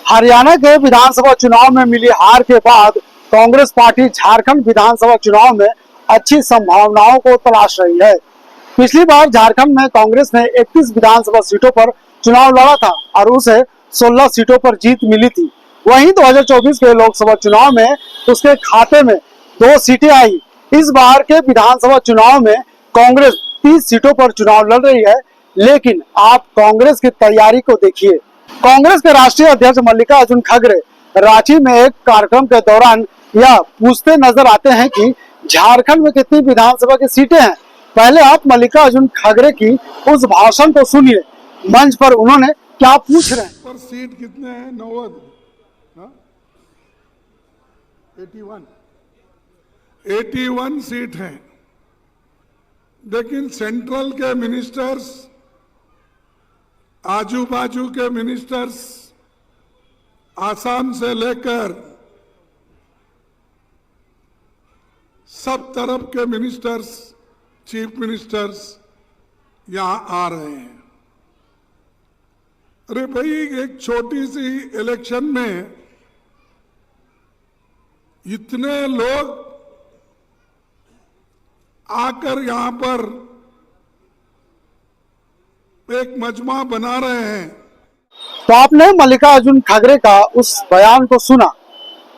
हरियाणा के विधानसभा चुनाव में मिली हार के बाद कांग्रेस पार्टी झारखंड विधानसभा चुनाव में अच्छी संभावनाओं को तलाश रही है। पिछली बार झारखंड में कांग्रेस ने 31 विधानसभा सीटों पर चुनाव लड़ा था और उसे 16 सीटों पर जीत मिली थी। वहीं 2024 के लोकसभा चुनाव में उसके खाते में 2 सीटें आई। इस बार के विधानसभा चुनाव में कांग्रेस 30 सीटों पर चुनाव लड़ रही है, लेकिन आप कांग्रेस की तैयारी को देखिए। कांग्रेस के राष्ट्रीय अध्यक्ष मल्लिकार्जुन खड़गे रांची में एक कार्यक्रम के दौरान यह पूछते नजर आते हैं कि झारखंड में कितनी विधानसभा की सीटें हैं। पहले आप मल्लिकार्जुन खड़गे की उस भाषण को सुनिए। मंच पर उन्होंने क्या पूछ रहे हैं। पर सीट कितने हैं? 81 सीट हैं, लेकिन सेंट्रल के मिनिस्टर्स, आजू बाजू के मिनिस्टर्स, आसाम से लेकर सब तरफ के मिनिस्टर्स, चीफ मिनिस्टर्स यहां आ रहे हैं। अरे भाई, एक छोटी सी इलेक्शन में इतने लोग आकर यहां पर एक मजमा बना रहे हैं। तो आपने मल्लिकार्जुन खड़गे का उस बयान को सुना।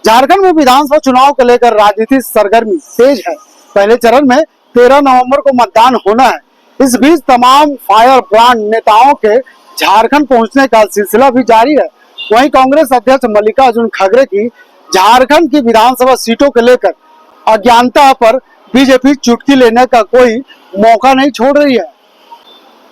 झारखंड में विधानसभा चुनाव को लेकर राजनीतिक सरगर्मी तेज है। पहले चरण में 13 नवंबर को मतदान होना है। इस बीच तमाम फायर ब्रांड नेताओं के झारखंड पहुंचने का सिलसिला भी जारी है। वहीं कांग्रेस अध्यक्ष मल्लिकार्जुन खड़गे की झारखंड की विधानसभा सीटों को लेकर अज्ञानता पर बीजेपी चुटकी लेने का कोई मौका नहीं छोड़ रही है।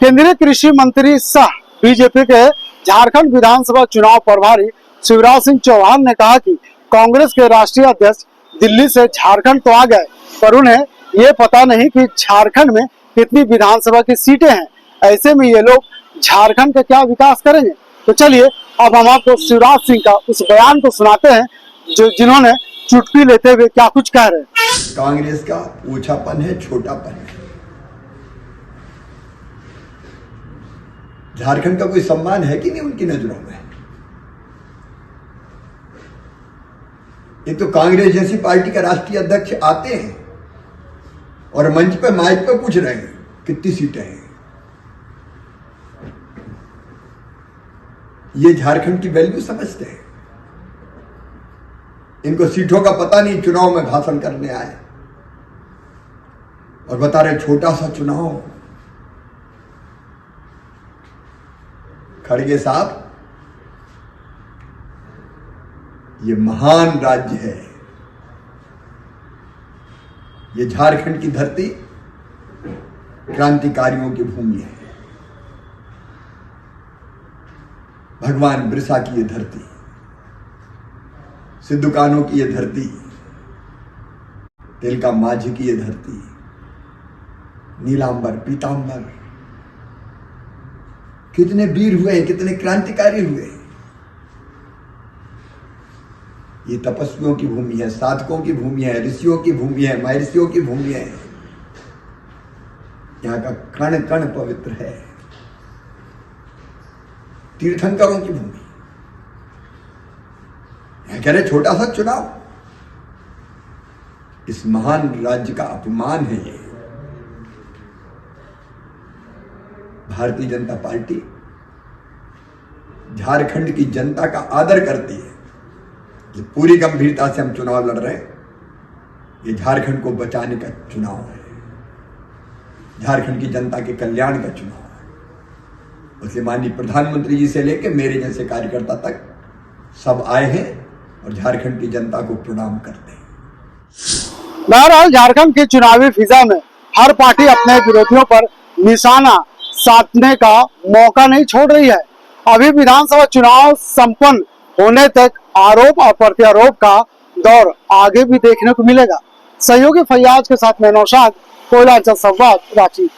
केंद्रीय कृषि मंत्री सह बीजेपी के झारखंड विधानसभा चुनाव प्रभारी शिवराज सिंह चौहान ने कहा कि कांग्रेस के राष्ट्रीय अध्यक्ष दिल्ली से झारखंड तो आ गए, पर उन्हें ये पता नहीं कि झारखंड में कितनी विधानसभा की सीटें हैं। ऐसे में ये लोग झारखंड का क्या विकास करेंगे। तो चलिए अब हम आपको शिवराज सिंह का उस बयान को सुनाते हैं जिन्होंने चुटकी लेते हुए क्या कुछ कह रहे हैं। कांग्रेस का ऊंचापन है, छोटापन है। झारखंड का कोई सम्मान है कि नहीं उनकी नजरों में? एक तो कांग्रेस जैसी पार्टी का राष्ट्रीय अध्यक्ष आते हैं और मंच पे माइक पे पूछ रहे हैं कितनी सीटें हैं। ये झारखंड की वैल्यू समझते हैं। इनको सीटों का पता नहीं, चुनाव में भाषण करने आए और बता रहे छोटा सा चुनाव। खड़गे साहब, ये महान राज्य है। ये झारखंड की धरती क्रांतिकारियों की भूमि है। भगवान बिरसा की ये धरती, सिद्धू कान्हू की ये धरती, तिलका माझी की ये धरती, नीलांबर पीतांबर, कितने वीर हुए, कितने क्रांतिकारी हुए। ये तपस्वियों की भूमि है, साधकों की भूमि है, ऋषियों की भूमि है, महर्षियों की भूमि है। यहां का कण कण पवित्र है, तीर्थंकरों की भूमि। यह कह रहे छोटा सा चुनाव, इस महान राज्य का अपमान है। ये भारतीय जनता पार्टी झारखंड की जनता का आदर करती है। ये पूरी गंभीरता से हम चुनाव लड़ रहे हैं। ये झारखंड को बचाने का चुनाव है, झारखंड की जनता के कल्याण का चुनाव है। इसलिए माननीय प्रधानमंत्री जी से लेकर मेरे जैसे कार्यकर्ता तक सब आए हैं और झारखंड की जनता को प्रणाम करते हैं। बहरहाल झारखंड की चुनावी फिजा में हर पार्टी अपने विरोधियों पर निशाना साधने का मौका नहीं छोड़ रही है। अभी विधानसभा चुनाव संपन्न होने तक आरोप और प्रत्यारोप का दौर आगे भी देखने को मिलेगा। सहयोगी फैयाज के साथ मैं नौशाद, कोयलांचल संवाद, रांची।